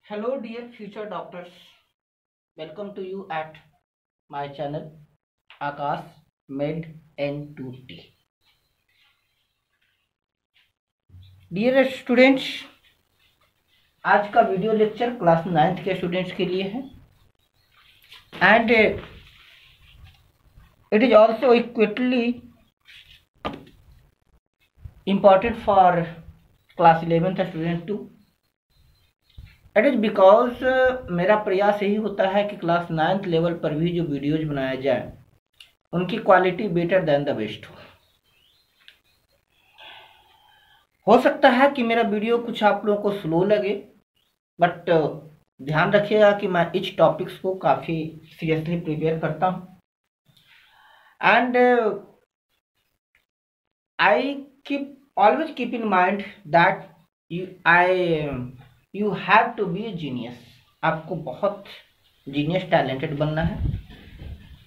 Hello, dear future doctors. Welcome to you at my channel Akash Med N2T. Dear students, आज का video lecture class 9th के students के लिए है and it is also equally important for class 11th student too. It is because मेरा प्रयास यही होता है कि क्लास 9th लेवल पर भी जो वीडियोज बनाया जाए उनकी quality better than the best हो सकता है कि मेरा वीडियो कुछ आप लोगों को स्लो लगे, बट ध्यान रखिएगा कि मैं इच टॉपिक्स को काफ़ी सीरियसली प्रिपेयर करता हूँ and I always keep in mind that you have to be a genius. आपको बहुत जीनियस टैलेंटेड बनना है.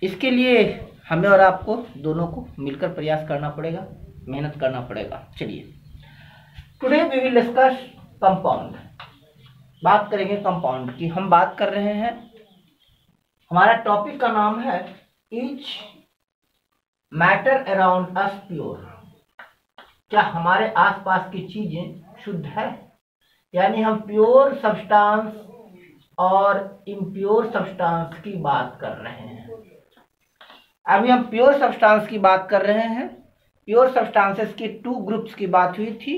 इसके लिए हमें और आपको दोनों को मिलकर प्रयास करना पड़ेगा, मेहनत करना पड़ेगा. चलिए, today we will discuss compound. बात करेंगे कंपाउंड की. हम बात कर रहे हैं, हमारा टॉपिक का नाम है each matter around us pure. क्या हमारे आसपास की चीजें शुद्ध है? यानी हम प्योर सब्सटेंस और इम्प्योर सब्सटेंस की बात कर रहे हैं. अभी हम प्योर सब्सटेंस की बात कर रहे हैं. प्योर सब्सटेंसेस की 2 ग्रुप्स की बात हुई थी,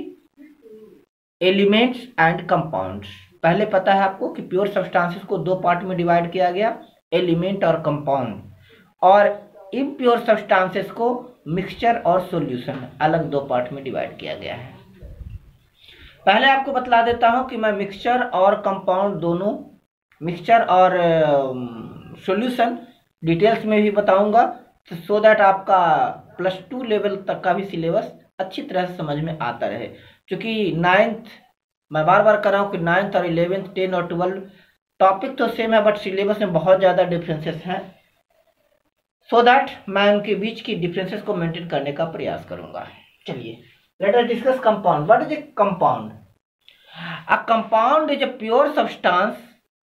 एलिमेंट्स एंड कंपाउंड्स. पहले पता है आपको कि प्योर सब्सटेंसेस को 2 पार्ट में डिवाइड किया गया, एलिमेंट और कंपाउंड. और इम्प्योर सब्सटेंसेस को मिक्सचर और सॉल्यूशन अलग 2 पार्ट में डिवाइड किया गया है. पहले आपको बतला देता हूं कि मैं मिक्सचर और कंपाउंड दोनों, मिक्सचर और सॉल्यूशन डिटेल्स में भी बताऊंगा, सो दैट आपका +2 लेवल तक का भी सिलेबस अच्छी तरह से समझ में आता रहे. क्योंकि 9th, मैं बार बार कर रहा हूँ कि 9th और 11th 10 और 12 टॉपिक तो सेम है, बट सिलेबस में बहुत ज़्यादा डिफरेंसेस हैं. सो दैट मैं उनके बीच की डिफरेंसेस को मेंटेन करने का प्रयास करूंगा. चलिए, let us discuss compound. What is a compound? A compound is a pure substance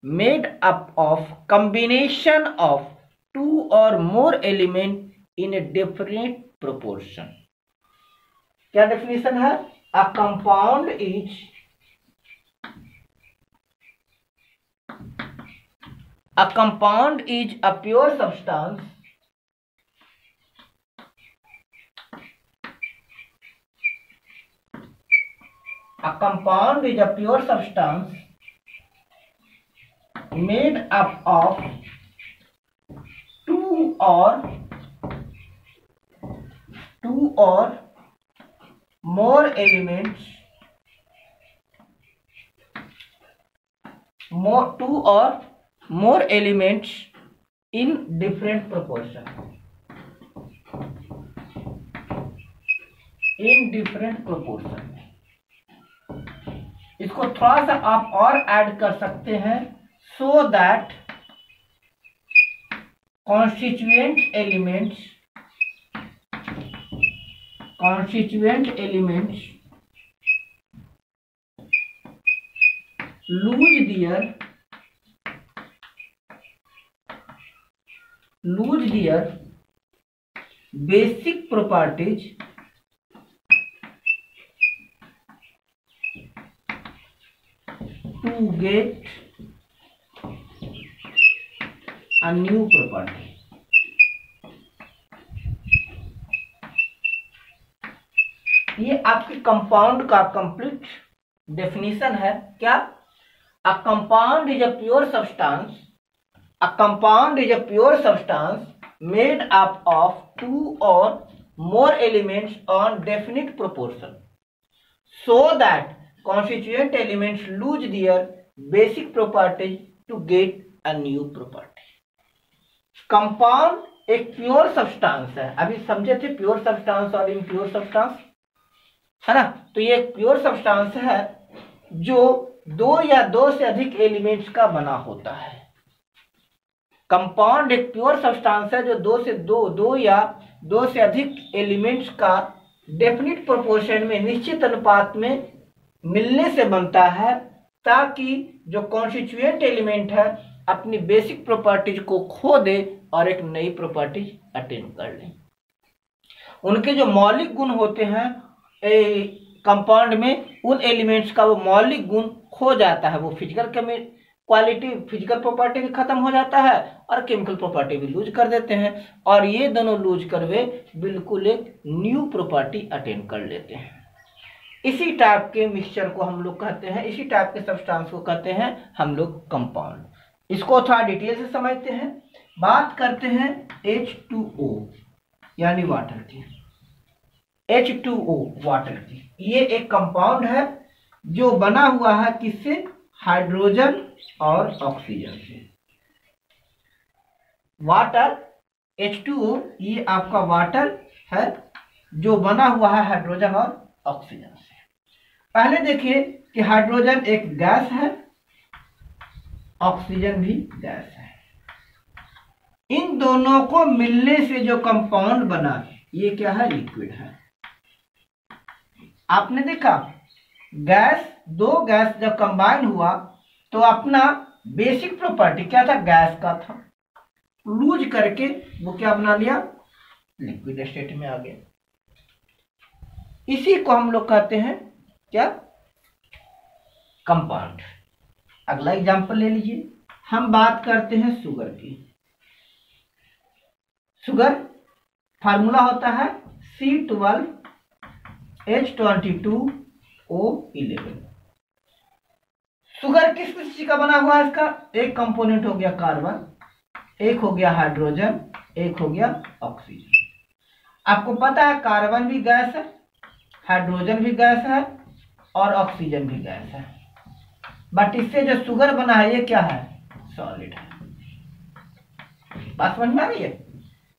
made up of combination of 2 or more elements in a different proportion. क्या definition है? A compound is a pure substance A compound is a pure substance made up of 2 or more elements, 2 or more elements in different proportion. In different proportion. इसको थोड़ा सा आप और add कर सकते हैं, so that constituent elements lose their basic properties to get a new property. ये आपके कंपाउंड का कंप्लीट डेफिनेशन है. क्या? A compound is a pure substance. A compound is a pure substance made up of 2 or more elements on definite proportion, so that constituent elements lose their basic properties to get a new property. Compound एक pure substance है. अभी समझे थे pure substance और impure substance, है ना? तो ये एक प्योर सब्सटेंस है जो 2 या 2 से अधिक एलिमेंट्स का बना होता है. कंपाउंड एक प्योर सब्सटेंस है जो 2 या 2 से अधिक एलिमेंट्स का डेफिनिट प्रोपोर्शन में, निश्चित अनुपात में मिलने से बनता है, ताकि जो कॉन्स्टिट्यूएंट एलिमेंट है अपनी बेसिक प्रॉपर्टीज को खो दे और एक नई प्रॉपर्टीज अटेन कर ले। उनके जो मौलिक गुण होते हैं कंपाउंड में, उन एलिमेंट्स का वो मौलिक गुण खो जाता है। वो फिजिकल क्वालिटी, फिजिकल प्रॉपर्टी भी खत्म हो जाता है और केमिकल प्रॉपर्टी भी लूज कर देते हैं, और ये दोनों लूज कर वे बिल्कुल एक न्यू प्रॉपर्टी अटेन कर लेते हैं। इसी टाइप के मिक्सचर को हम लोग कहते हैं, इसी टाइप के सब्सटेंस को कहते हैं हम लोग कंपाउंड। इसको थोड़ा डिटेल से समझते हैं। बात करते हैं H2O यानी वाटर की। H2O वाटर की, ये एक कंपाउंड है जो बना हुआ है किससे? हाइड्रोजन और ऑक्सीजन से। वाटर H2O ये आपका वाटर है जो बना हुआ है हाइड्रोजन और ऑक्सीजन से। पहले देखिए कि हाइड्रोजन एक गैस है, ऑक्सीजन भी गैस है। इन दोनों को मिलने से जो कंपाउंड बना ये क्या है? लिक्विड है। आपने देखा गैस, दो गैस जब कंबाइन हुआ तो अपना बेसिक प्रॉपर्टी क्या था? गैस का था। लूज करके वो क्या बना लिया? लिक्विड स्टेट में आ गया। इसी को हम लोग कहते हैं क्या? कंपाउंड। अगला एग्जांपल ले लीजिए। हम बात करते हैं शुगर की। शुगर फार्मूला होता है C12H22O11। शुगर किस किस चीज का बना हुआ है? इसका एक कंपोनेंट हो गया कार्बन, एक हो गया हाइड्रोजन, एक हो गया ऑक्सीजन। आपको पता है कार्बन भी गैस है, हाइड्रोजन भी गैस है और ऑक्सीजन भी गैस है, बट इससे जो शुगर बना है ये क्या है? सॉलिड है। बात समझ में आ रही है?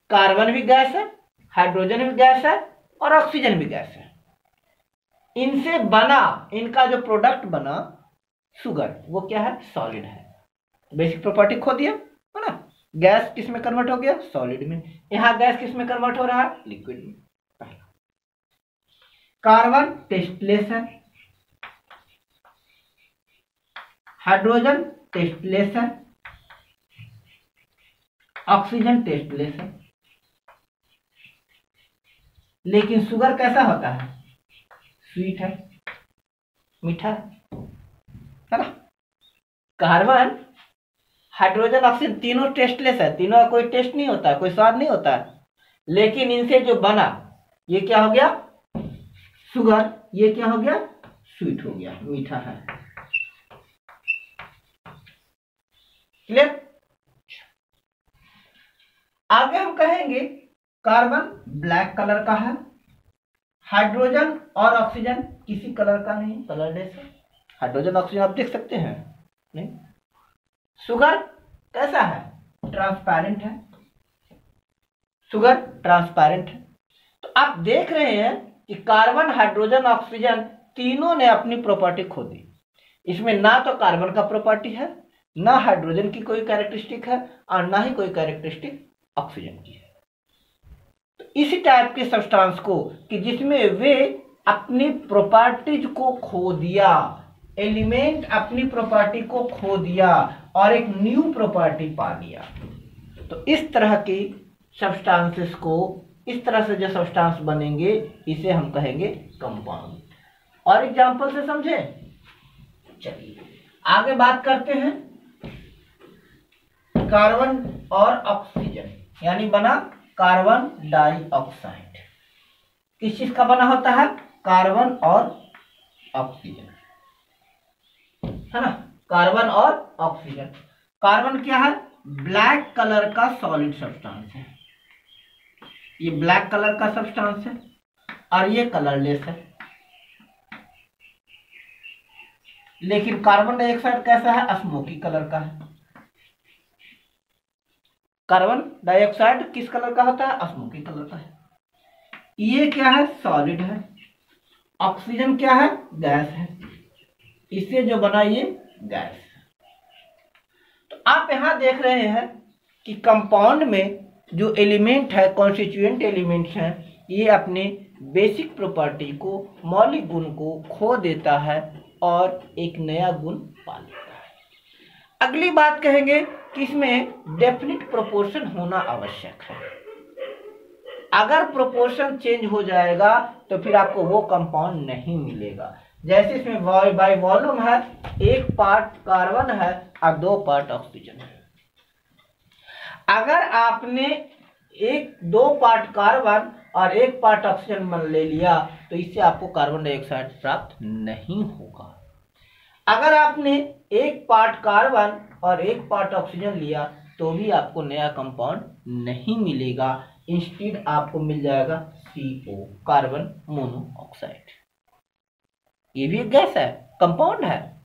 कार्बन भी गैस है, हाइड्रोजन भी गैस है और ऑक्सीजन भी गैस है। इनसे बना, इनका जो प्रोडक्ट बना शुगर, वो क्या है? सॉलिड है। बेसिक प्रॉपर्टी खो दिया है ना? गैस किस में कन्वर्ट हो गया? सॉलिड में। यहां गैस किस में कन्वर्ट हो रहा है? लिक्विड में। कार्बन टेस्टलेस है, हाइड्रोजन टेस्टलेस है, ऑक्सीजन टेस्टलेस है। लेकिन शुगर कैसा होता है? स्वीट है, मीठा है ना? कार्बन, हाइड्रोजन, ऑक्सीजन तीनों टेस्टलेस है, तीनों का कोई टेस्ट नहीं होता, कोई स्वाद नहीं होता है। लेकिन इनसे जो बना ये क्या हो गया? शुगर। ये क्या हो गया? स्वीट हो गया, मीठा है। क्लियर? आगे हम कहेंगे कार्बन ब्लैक कलर का है, हाइड्रोजन और ऑक्सीजन किसी कलर का नहीं, कलरलेस है। हाइड्रोजन ऑक्सीजन आप देख सकते हैं नहीं। शुगर कैसा है? ट्रांसपेरेंट है। शुगर ट्रांसपेरेंट है। तो आप देख रहे हैं कि कार्बन, हाइड्रोजन, ऑक्सीजन तीनों ने अपनी प्रॉपर्टी खो दी। इसमें ना तो कार्बन का प्रॉपर्टी है, ना हाइड्रोजन की कोई कैरेक्टरिस्टिक है और ना ही कोई कैरेक्टरिस्टिक ऑक्सीजन की है। तो इसी टाइप के सब्सटेंस को कि जिसमें वे अपनी प्रॉपर्टीज को खो दिया, एलिमेंट अपनी प्रॉपर्टी को खो दिया और एक न्यू प्रॉपर्टी पा लिया, तो इस तरह की सब्सटेंसेस को, इस तरह से जो सब्सटेंस बनेंगे इसे हम कहेंगे कंपाउंड। और एग्जांपल से समझे? चलिए आगे बात करते हैं। कार्बन और ऑक्सीजन यानी बना कार्बन डाइऑक्साइड। किस चीज का बना होता है? कार्बन और ऑक्सीजन, है ना? कार्बन और ऑक्सीजन। कार्बन क्या है? ब्लैक कलर का सॉलिड सब्सटेंस है। ये ब्लैक कलर का सब्सटेंस है और ये कलरलेस है। लेकिन कार्बन डाइऑक्साइड कैसा है? स्मोकी कलर का है। कार्बन डाइऑक्साइड किस कलर का होता है? स्मोकी कलर का है। ये क्या है? सॉलिड है। ऑक्सीजन क्या है? गैस है। इससे जो बना ये गैस है। तो आप यहां देख रहे हैं कि कंपाउंड में जो एलिमेंट है, कॉन्स्टिट्यूएंट एलिमेंट्स हैं, ये अपने बेसिक प्रॉपर्टी को, मौलिक गुण को खो देता है और एक नया गुण पा लेता है। अगली बात कहेंगे कि इसमें डेफिनिट प्रोपोर्शन होना आवश्यक है। अगर प्रोपोर्शन चेंज हो जाएगा तो फिर आपको वो कंपाउंड नहीं मिलेगा। जैसे इसमें बाय वॉल्यूम है, 1 पार्ट कार्बन है और 2 पार्ट ऑक्सीजन है। अगर आपने 2 पार्ट कार्बन और 1 पार्ट ऑक्सीजन ले लिया तो इससे आपको कार्बन डाइऑक्साइड प्राप्त नहीं होगा। अगर आपने 1 पार्ट कार्बन और 1 पार्ट ऑक्सीजन लिया तो भी आपको नया कंपाउंड नहीं मिलेगा। इंस्टेड आपको मिल जाएगा CO, कार्बन मोनोऑक्साइड। ये भी एक गैस है, कंपाउंड है।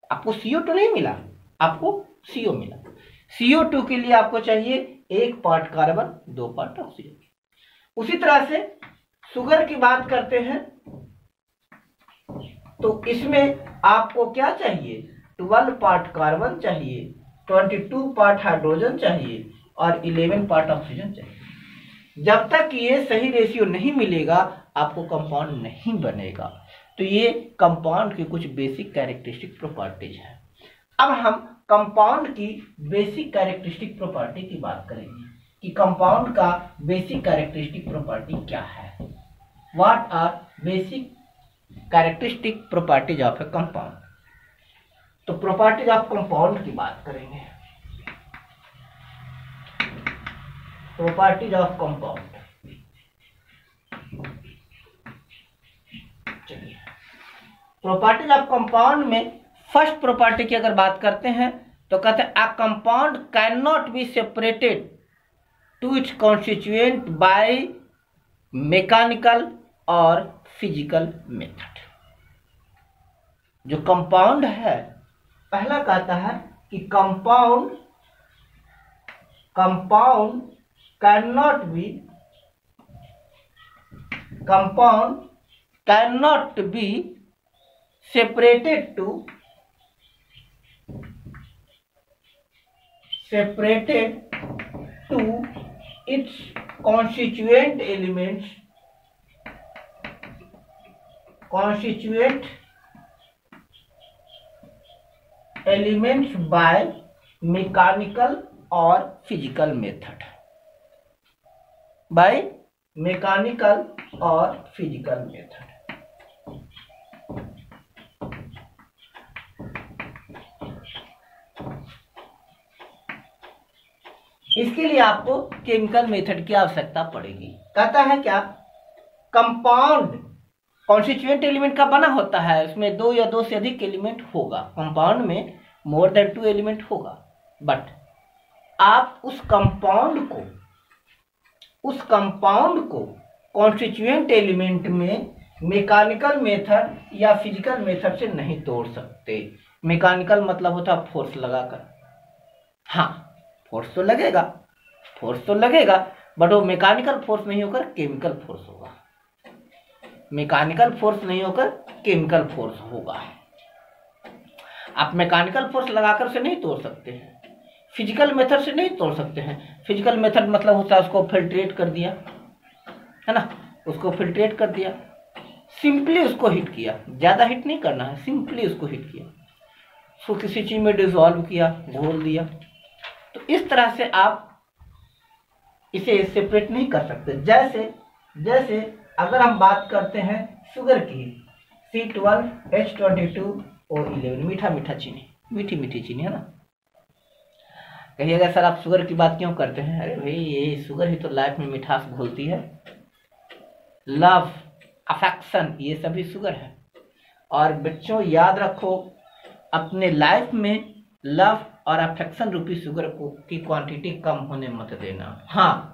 आपको CO2 नहीं मिला, आपको CO मिला। CO2 के लिए आपको चाहिए 1 पार्ट कार्बन 2 पार्ट ऑक्सीजन। उसी तरह से शुगर की बात करते हैं तो इसमें आपको क्या चाहिए, 12 पार्ट कार्बन चाहिए, 22 पार्ट हाइड्रोजन चाहिए और 11 पार्ट ऑक्सीजन चाहिए। जब तक ये सही रेशियो नहीं मिलेगा आपको कंपाउंड नहीं बनेगा। तो ये कंपाउंड की कुछ बेसिक कैरेक्टरिस्टिक प्रॉपर्टीज है। अब हम कंपाउंड की बेसिक कैरेक्टरिस्टिक प्रॉपर्टी की बात करेंगे कि कंपाउंड का बेसिक कैरेक्टरिस्टिक प्रॉपर्टी क्या है। What are basic characteristic properties of a compound. तो प्रॉपर्टीज ऑफ कंपाउंड की बात करेंगे। प्रॉपर्टीज ऑफ कंपाउंड, चलिए प्रॉपर्टीज ऑफ कंपाउंड में फर्स्ट प्रॉपर्टी की अगर बात करते हैं तो कहते हैं a compound can not be separated to its constituent by mechanical और फिजिकल मेथड। जो कंपाउंड है, पहला कहता है कि compound cannot be separated to its constituent elements by mechanical और फिजिकल मेथड। बाय मैकेनिकल और फिजिकल मेथड। इसके लिए आपको केमिकल मेथड की आवश्यकता पड़ेगी। कहता है क्या, कंपाउंड कॉन्स्टिट्यूएंट एलिमेंट का बना होता है, उसमें 2 या 2 से अधिक एलिमेंट होगा। कंपाउंड में मोर देन 2 एलिमेंट होगा। बट आप उस कंपाउंड को कॉन्स्टिट्यूएंट एलिमेंट में मैकेनिकल मेथड या फिजिकल मेथड से नहीं तोड़ सकते। मैकेनिकल मतलब होता है फोर्स लगाकर। हाँ, फोर्स तो लगेगा बट वो मैकेनिकल फोर्स नहीं होकर केमिकल फोर्स होगा। मैकेनिकल फोर्स नहीं होकर केमिकल फोर्स होगा। आप मैकेनिकल फोर्स लगाकर उसे नहीं तोड़ सकते हैं, फिजिकल मेथड से नहीं तोड़ सकते हैं। फिजिकल मेथड मतलब होता है उसको फिल्ट्रेट कर दिया, है ना, उसको फिल्ट्रेट कर दिया, सिंपली उसको हिट किया, ज़्यादा हिट नहीं करना है, सिंपली उसको हिट किया, उसको किसी चीज़ में डिसॉल्व किया, घोल दिया। तो इस तरह से आप इसे सेपरेट नहीं कर सकते। जैसे अगर हम बात करते हैं शुगर की, C12H22O11, मीठा चीनी, मीठी चीनी, है ना। कहिएगा सर आप शुगर की बात क्यों करते हैं? अरे भाई ये शुगर ही तो लाइफ में मिठास घोलती है। लव, अफेक्शन, ये सभी शुगर है। और बच्चों याद रखो, अपने लाइफ में लव और अफेक्शन रूपी शुगर की क्वांटिटी कम होने मत देना। हाँ,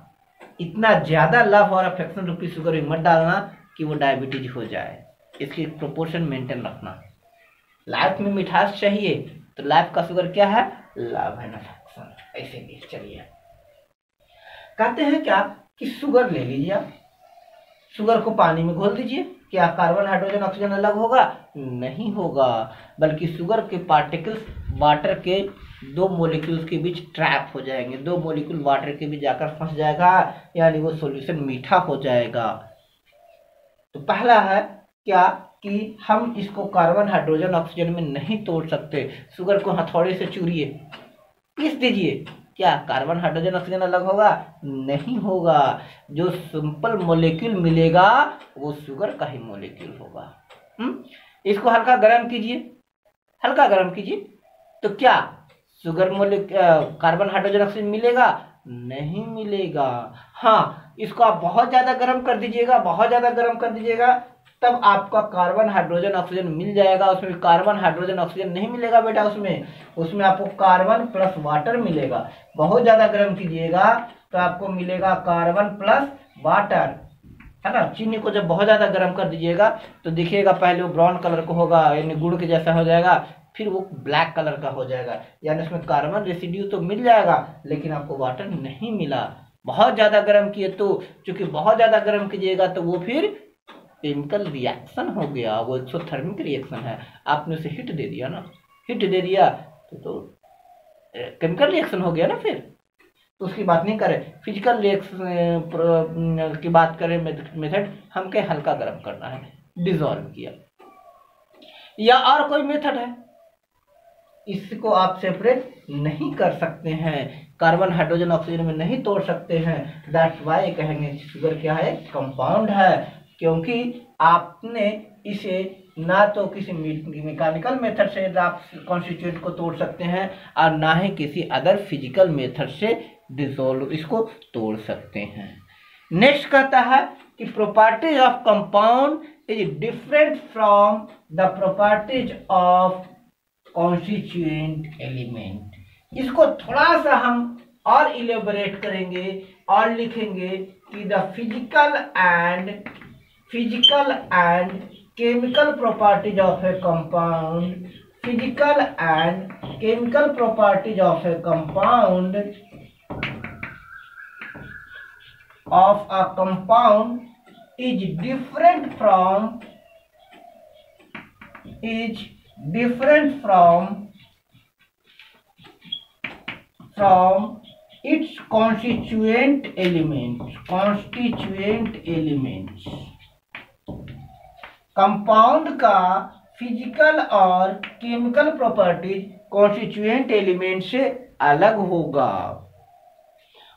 इतना ज्यादा लव और अफेक्शन रूपी शुगर भी मत डालना कि वो डायबिटीज हो जाए। इसकी प्रोपोर्शन मेंटेन रखना। लाइफ में मिठास चाहिए तो लाइफ का शुगर क्या है? Love and affection. ऐसे भी चलिए कहते हैं क्या कि शुगर ले लीजिए, आप शुगर को पानी में घोल दीजिए। क्या कार्बन हाइड्रोजन ऑक्सीजन अलग होगा? नहीं होगा, बल्कि शुगर के पार्टिकल्स वाटर के 2 मॉलिक्यूल्स के बीच ट्रैप हो जाएंगे। 2 मॉलिक्यूल वाटर के बीच जाकर फंस जाएगा, यानी वो सॉल्यूशन मीठा हो जाएगा। तो पहला है क्या कि हम इसको कार्बन हाइड्रोजन ऑक्सीजन में नहीं तोड़ सकते। शुगर को हथौड़े से चूरिए, पीस दीजिए, क्या कार्बन हाइड्रोजन ऑक्सीजन अलग होगा? नहीं होगा। जो सिंपल मॉलिक्यूल मिलेगा वो शुगर का ही मॉलिक्यूल होगा। इसको हल्का गर्म कीजिए, हल्का गर्म कीजिए, तो क्या शुगर कार्बन हाइड्रोजन ऑक्सीजन मिलेगा? नहीं मिलेगा। हाँ, इसको आप बहुत ज्यादा गर्म कर दीजिएगा, बहुत ज्यादा गर्म कर दीजिएगा, तब आपका कार्बन हाइड्रोजन ऑक्सीजन मिल जाएगा। उसमें कार्बन हाइड्रोजन ऑक्सीजन नहीं मिलेगा बेटा, उसमें आपको कार्बन प्लस वाटर मिलेगा। बहुत ज्यादा गर्म कीजिएगा तो आपको मिलेगा कार्बन प्लस वाटर, है ना। चीनी को जब बहुत ज्यादा गर्म कर दीजिएगा तो देखिएगा पहले वो ब्राउन कलर का होगा, यानी गुड़ के जैसा हो जाएगा, फिर वो ब्लैक कलर का हो जाएगा, यानी उसमें कार्बन रेसिड्यू तो मिल जाएगा लेकिन आपको वाटर नहीं मिला। बहुत ज्यादा गर्म किए तो, चूंकि बहुत ज्यादा गर्म कीजिएगा तो वो फिर केमिकल रिएक्शन हो गया, वो एक्सोथर्मिक रिएक्शन है। आपने उसे हिट दे दिया ना, हिट दे दिया तो केमिकल रिएक्शन हो गया ना। फिर तो उसकी बात नहीं करें, फिजिकल रिएक्शन की बात करें मेथड, हम कहीं हल्का गर्म करना है, डिसॉल्व किया। या और कोई मेथड है, इसको आप सेपरेट नहीं कर सकते हैं, कार्बन हाइड्रोजन ऑक्सीजन में नहीं तोड़ सकते हैं। दैट्स वाई कहेंगे शुगर क्या है? कंपाउंड है, क्योंकि आपने इसे ना तो किसी मैकेनिकल मेथड से आप कॉन्स्टिट्यूएंट को तोड़ सकते हैं और ना ही किसी अदर फिजिकल मेथड से डिसॉल्व इसको तोड़ सकते हैं। नेक्स्ट कहता है कि properties of compound is different from the properties of constituent element. इसको थोड़ा सा हम और इलेबोरेट करेंगे और लिखेंगे कि the physical and chemical properties of a compound, physical and chemical properties of a compound is different from its constituent elements। Compound का फिजिकल और केमिकल प्रॉपर्टीज कॉन्स्टिट्यूएंट एलिमेंट से अलग होगा।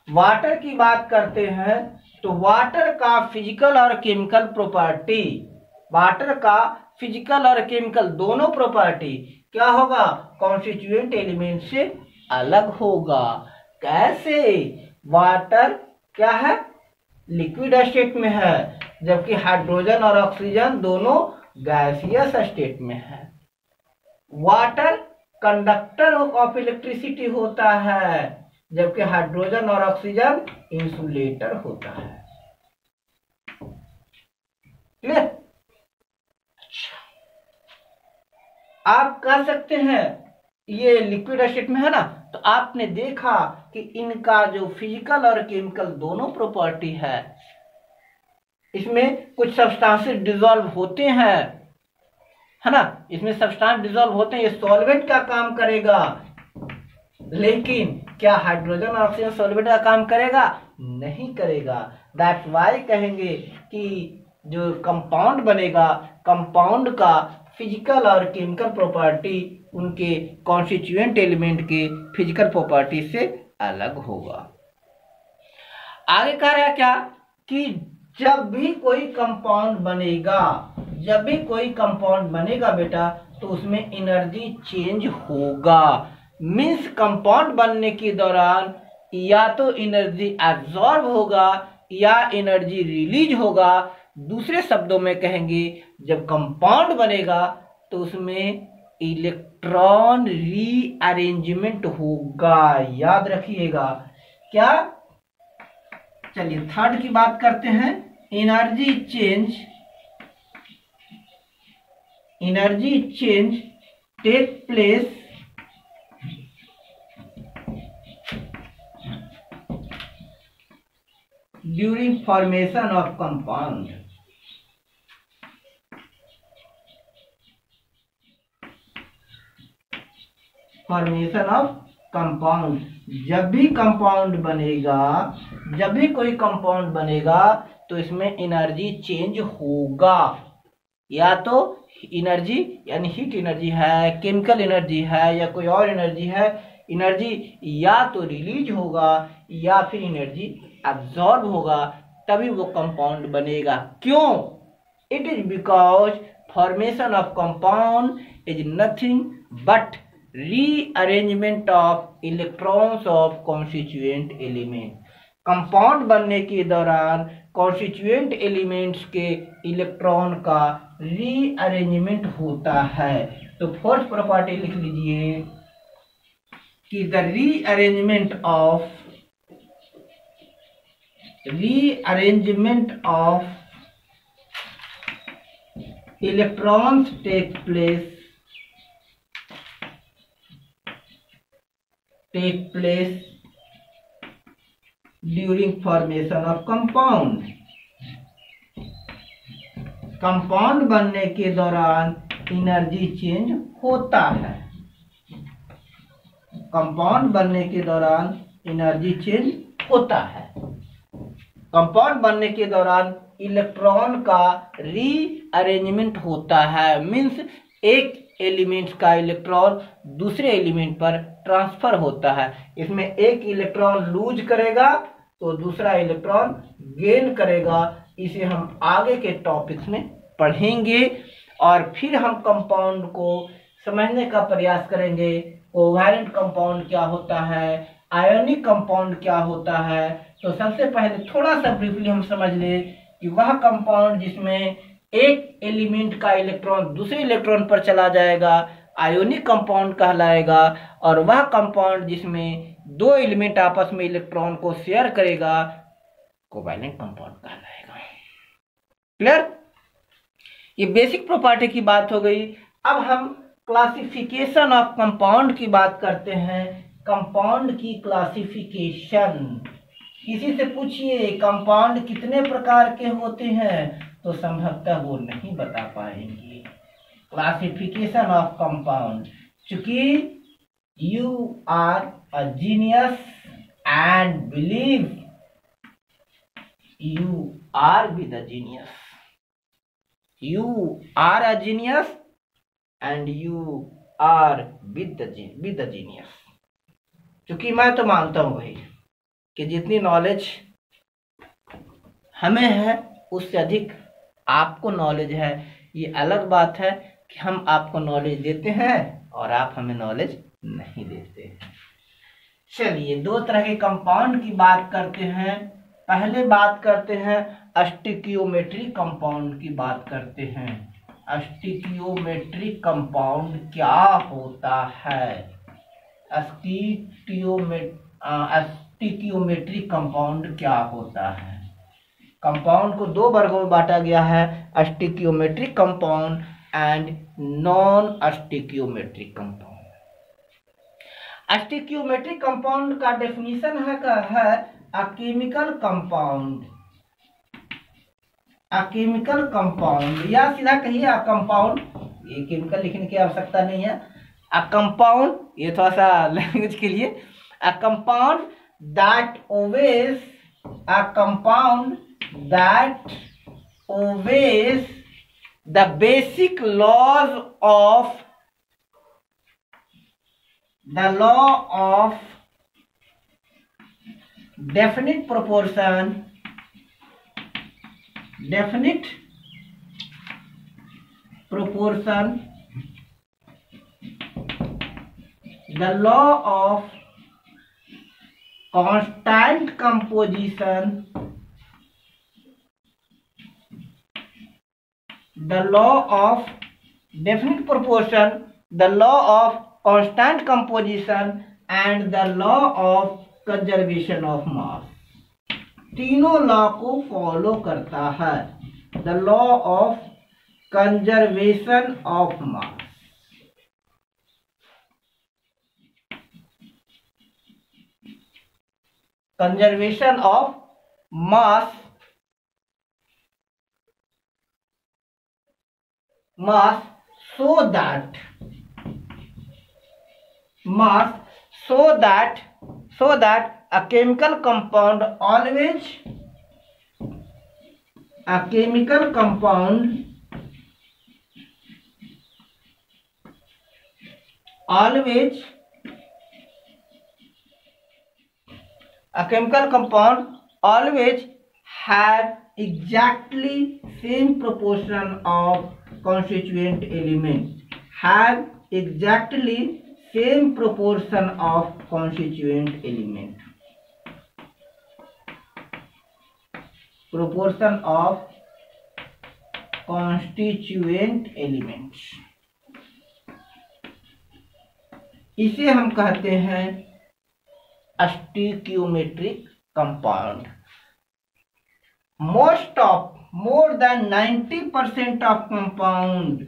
वाटर की बात करते हैं तो वाटर का फिजिकल और केमिकल प्रॉपर्टी, वाटर का फिजिकल और केमिकल दोनों प्रॉपर्टी क्या होगा? कॉन्स्टिट्यूएंट एलिमेंट से अलग होगा। कैसे? वाटर क्या है? लिक्विड स्टेट में है, जबकि हाइड्रोजन और ऑक्सीजन दोनों गैसियस स्टेट में है। वाटर कंडक्टर ऑफ इलेक्ट्रिसिटी होता है, जबकि हाइड्रोजन और ऑक्सीजन इंसुलेटर होता है। क्लियर? आप कह सकते हैं ये लिक्विड स्टेट में है ना, तो आपने देखा कि इनका जो फिजिकल और केमिकल दोनों प्रॉपर्टी है, इसमें कुछ सब्सटेंसेस डिसॉल्व होते हैं, है ना, इसमें सब्सटेंस डिसॉल्व होते हैं, ये सॉल्वेंट का काम करेगा। लेकिन क्या हाइड्रोजन और ऑक्सीजन सॉल्वेंट का काम करेगा? नहीं करेगा। दैट्स वाई कहेंगे कि जो कंपाउंड बनेगा, कंपाउंड का फिजिकल और केमिकल प्रॉपर्टी उनके कॉन्स्टिट्यूएंट एलिमेंट के फिजिकल प्रॉपर्टी से अलग होगा। आगे कह रहा है क्या कि जब भी कोई कंपाउंड बनेगा बेटा, तो उसमें एनर्जी चेंज होगा। मींस कंपाउंड बनने के दौरान या तो एनर्जी एब्जॉर्ब होगा या एनर्जी रिलीज होगा। दूसरे शब्दों में कहेंगे, जब कंपाउंड बनेगा तो उसमें इलेक्ट्रॉन रीअरेंजमेंट होगा। याद रखिएगा क्या? चलिए थर्ड की बात करते हैं। Energy change take place during formation of compound. Formation of compound, जब भी कोई कंपाउंड बनेगा तो इसमें एनर्जी चेंज होगा। या तो एनर्जी यानी हीट एनर्जी है, केमिकल एनर्जी है, या कोई और एनर्जी है, एनर्जी या तो रिलीज होगा या फिर एनर्जी एब्जॉर्ब होगा, तभी वो कंपाउंड बनेगा। क्यों? It is because formation of compound is nothing but rearrangement of electrons of constituent element. Compound बनने के दौरान कॉन्स्टिट्यूएंट एलिमेंट्स के इलेक्ट्रॉन का रीअरेंजमेंट होता है। तो फोर्थ प्रॉपर्टी लिख लीजिए कि the rearrangement of electrons take place during formation of compound. Compound बनने के दौरान एनर्जी चेंज होता है। कंपाउंड बनने के दौरान एनर्जी चेंज होता है। कंपाउंड बनने के दौरान इलेक्ट्रॉन का रीअरेंजमेंट होता है, मीन्स एक एलिमेंट का इलेक्ट्रॉन दूसरे एलिमेंट पर ट्रांसफर होता है। इसमें एक इलेक्ट्रॉन लूज करेगा तो दूसरा इलेक्ट्रॉन गेन करेगा। इसे हम आगे के टॉपिक्स में पढ़ेंगे और फिर हम कंपाउंड को समझने का प्रयास करेंगे। कोवैलेंट कंपाउंड क्या होता है, आयोनिक कंपाउंड क्या होता है। तो सबसे पहले थोड़ा सा ब्रीफली हम समझ ले कि वह कंपाउंड जिसमें एक एलिमेंट का इलेक्ट्रॉन दूसरे इलेक्ट्रॉन पर चला जाएगा आयोनिक कंपाउंड कहलाएगा, और वह कंपाउंड जिसमें दो एलिमेंट आपस में इलेक्ट्रॉन को शेयर करेगा कोवैलेंट कंपाउंड कहलाएगा। क्लियर? ये बेसिक प्रॉपर्टी की बात हो गई। अब हम क्लासिफिकेशन ऑफ कंपाउंड की बात करते हैं। कंपाउंड की क्लासिफिकेशन, किसी से पूछिए कंपाउंड कितने प्रकार के होते हैं तो संभवतः वो नहीं बता पाएंगे। क्लासिफिकेशन ऑफ कंपाउंड, चूंकि you are a genius and believe you are with the genius, you are a genius and you are with the genius। क्योंकि मैं तो मानता हूं भाई कि जितनी नॉलेज हमें है उससे अधिक आपको नॉलेज है। ये अलग बात है कि हम आपको नॉलेज देते हैं और आप हमें नॉलेज नहीं देते हैं। चलिए दो तरह के कंपाउंड की बात करते हैं। पहले बात करते हैं स्टिकियोमेट्रिक कंपाउंड की बात करते हैं। स्टिकियोमेट्रिक कंपाउंड क्या होता है? स्टिकियोमेट्रिक कंपाउंड क्या होता है? कंपाउंड को दो वर्गों में बांटा गया है, stoichiometric compound and non stoichiometric compound. Stoichiometric compound का डेफिनेशन है a chemical compound, a chemical compound, या सीधा कहिए a compound, ये केमिकल लिखने की आवश्यकता नहीं है। a compound, ये थोड़ा सा लैंग्वेज के लिए, a compound that obeys the basic laws of definite proportion, the law of constant composition, the law of definite proportion, the law of constant composition and the law of conservation of mass. तीनों law को follow करता है। The law of conservation of mass, conservation of mass, so that a chemical compound always always a chemical compound always have exactly same proportion of constituent element, have exactly same proportion of constituent element, proportion of constituent elements, इसे हम कहते हैं stoichiometric compound. More than 90% of compound,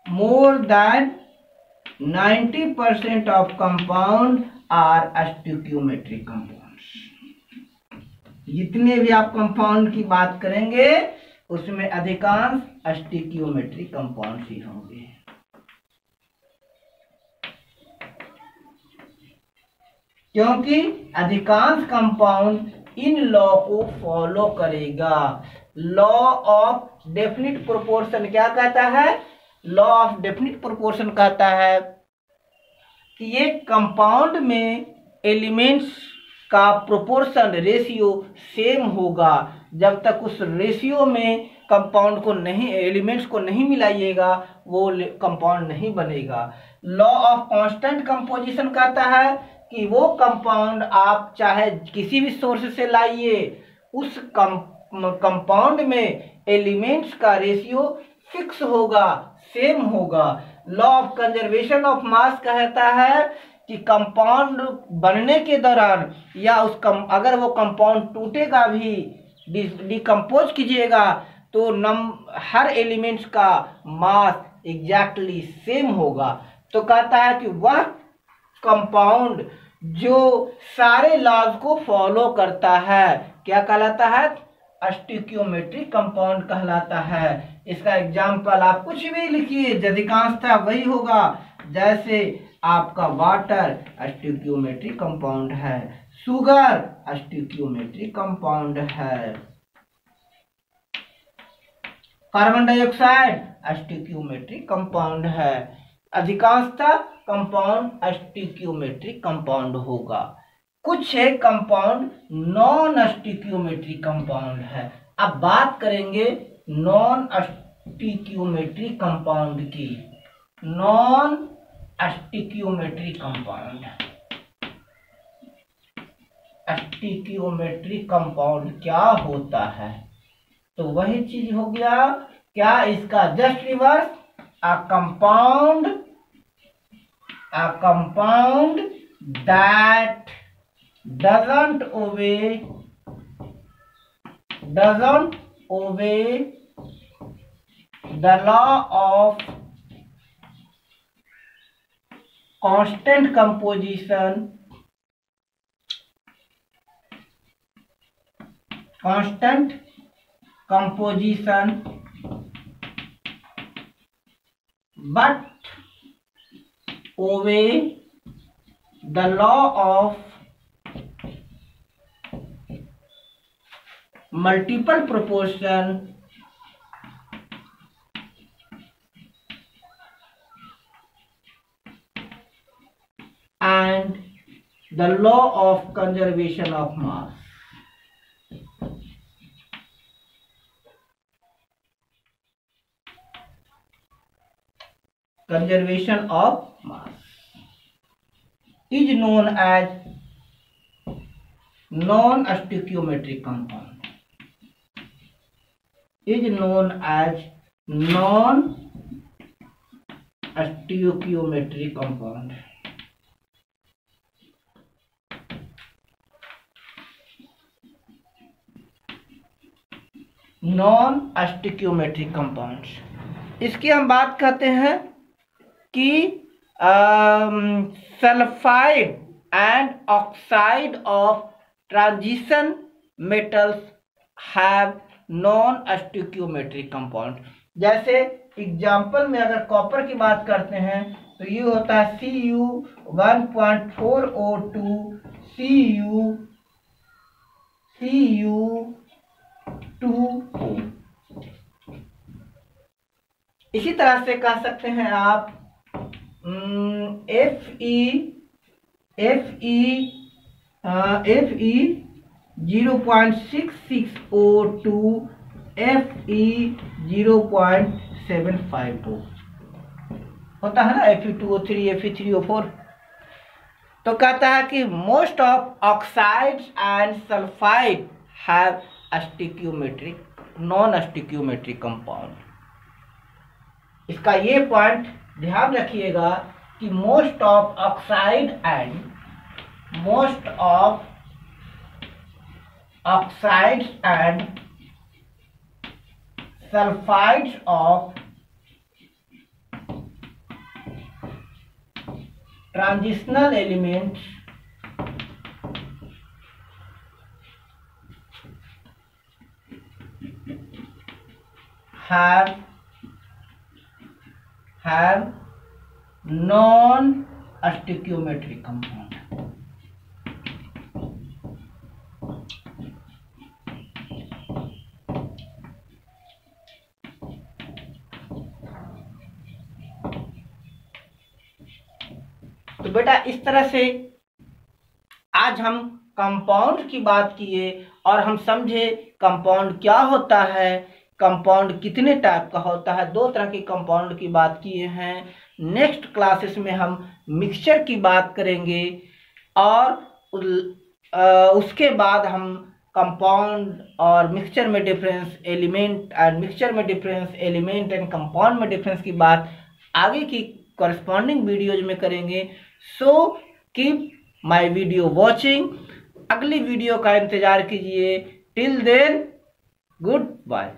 more than 90% of compound are stoichiometric compounds. जितने भी आप compound की बात करेंगे उसमें अधिकांश स्टोइकियोमेट्रिक कंपाउंड ही होंगे. क्योंकि अधिकांश कंपाउंड इन लॉ को फॉलो करेगा. लॉ ऑफ डेफिनिट प्रोपोर्शन क्या कहता है? लॉ ऑफ डेफिनिट प्रोपोर्शन कहता है कि ये कंपाउंड में एलिमेंट्स का प्रोपोर्शन रेशियो सेम होगा. जब तक उस रेशियो में कंपाउंड को नहीं, एलिमेंट्स को नहीं मिलाइएगा वो कंपाउंड नहीं बनेगा. लॉ ऑफ कांस्टेंट कंपोजिशन कहता है कि वो कंपाउंड आप चाहे किसी भी सोर्स से लाइए, उस कंपाउंड में एलिमेंट्स का रेशियो फिक्स होगा, सेम होगा. Law of conservation of mass कहता है कि कंपाउंड बनने के दौरान या अगर वो कंपाउंड टूटेगा भी, डिकम्पोज कीजिएगा तो हर एलिमेंट्स का मास एग्जैक्टली सेम होगा. तो कहता है कि वह कंपाउंड जो सारे लॉज को फॉलो करता है क्या कहलाता है? स्टोइकियोमेट्रिक कंपाउंड कहलाता है. इसका एग्जाम्पल आप कुछ भी लिखिए, अधिकांशतः वही होगा. जैसे आपका वाटर स्टोइकियोमेट्रिक कंपाउंड है, शुगर स्टोइकियोमेट्रिक कंपाउंड है, कार्बन डाइऑक्साइड स्टोइकियोमेट्रिक कंपाउंड है. अधिकांशतः कंपाउंड स्टोइकियोमेट्रिक कंपाउंड होगा. कुछ है कंपाउंड नॉन स्टोइकियोमेट्रिक कंपाउंड है. अब बात करेंगे नॉन स्टोइकियोमेट्रिक कंपाउंड की. Non stoichiometric compound, stoichiometric compound क्या होता है? तो वही चीज हो गया. क्या इसका just reverse, a compound that doesn't obey the law of constant composition, but obey the law of multiple proportion and the law of conservation of mass. Conservation of mass is known as non-stoichiometric compound. Is known as non-stoichiometric compound. Non-stoichiometric compounds. इसकी हम बात करते हैं कि sulphide and oxide of transition metals have non stoichiometric compound. जैसे example में अगर copper की बात करते हैं तो ये होता है Cu1.4O2 Cu2O. इसी तरह से कह सकते हैं आप Fe 0.6602 Fe 0.750 होता है ना, Fe2O3 Fe3O4। तो कहता है कि most of oxides and sulphide have stoichiometric non stoichiometric compound. इसका ये पॉइंट ध्यान रखिएगा कि most of oxide and most of oxides and sulphides of transitional elements have non-stoichiometric compound। तो बेटा इस तरह से आज हम कंपाउंड की बात किए और हम समझे कंपाउंड क्या होता है, कंपाउंड कितने टाइप का होता है। दो तरह के कंपाउंड की बात किए हैं। नेक्स्ट क्लासेस में हम मिक्सचर की बात करेंगे और उसके बाद हम कंपाउंड और मिक्सचर में डिफरेंस, एलिमेंट एंड मिक्सचर में डिफरेंस, एलिमेंट एंड कंपाउंड में डिफरेंस की बात आगे की कॉरेस्पॉन्डिंग वीडियोज में करेंगे। So keep my video watching. अगली वीडियो का इंतजार कीजिए। Till then good bye.